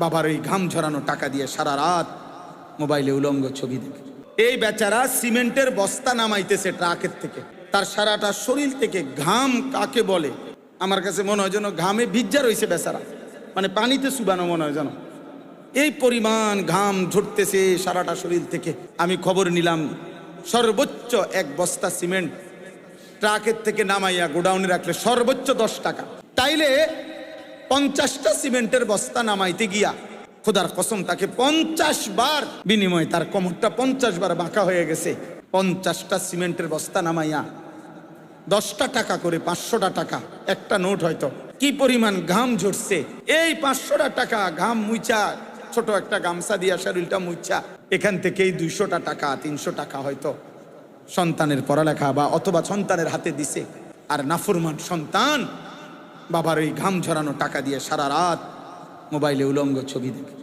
বাবার ওই ঘাম ঝরানো টাকা দিয়ে সারা রাত মোবাইলে উলঙ্গ ছবি দেখে। এই বেচারা সিমেন্টের বস্তা নামাইতেছে ট্রাকের থেকে, তার সারাটা শরীর থেকে ঘাম কাকে বলে আমার কাছে মনে হয় যেন ঘামে ভিজা রয়েছে বেচারা, মানে পানিতে চুবানো মনে হয় যেন, এই পরিমাণ ঘাম ঝরতেছে সারাটা শরীর থেকে। আমি খবর নিলাম সর্বোচ্চ এক বস্তা সিমেন্ট ট্রাকের থেকে নামাইয়া গোডাউনে রাখলে সর্বোচ্চ 10 টাকা, তাইলে 50টা সিমেন্টের বস্তা নামাইতে গিয়া খোদার কসম তাকে 50 বার বিনিময়ে তার কোমরটা 50 বার বাঁকা হয়ে গেছে। 50টা সিমেন্টের বস্তা নামাইয়া 10টা টাকা করে 500টা টাকা একটা নোট, হয়তো কি পরিমাণ ঘাম ঝরছে। এই 500টা টাকা ঘাম মুইচা ছোট একটা গামছা দিয়া শরীরটা মুইচা এখান থেকেই 200টা টাকা 300 টাকা হয়তো সন্তানের পড়ালেখা বা অথবা সন্তানের হাতে দিছে। আর নাফরমান সন্তান বাবার ওই ঘাম ঝরানো টাকা দিয়ে সারা রাত মোবাইলে উলঙ্গ ছবি দেখে।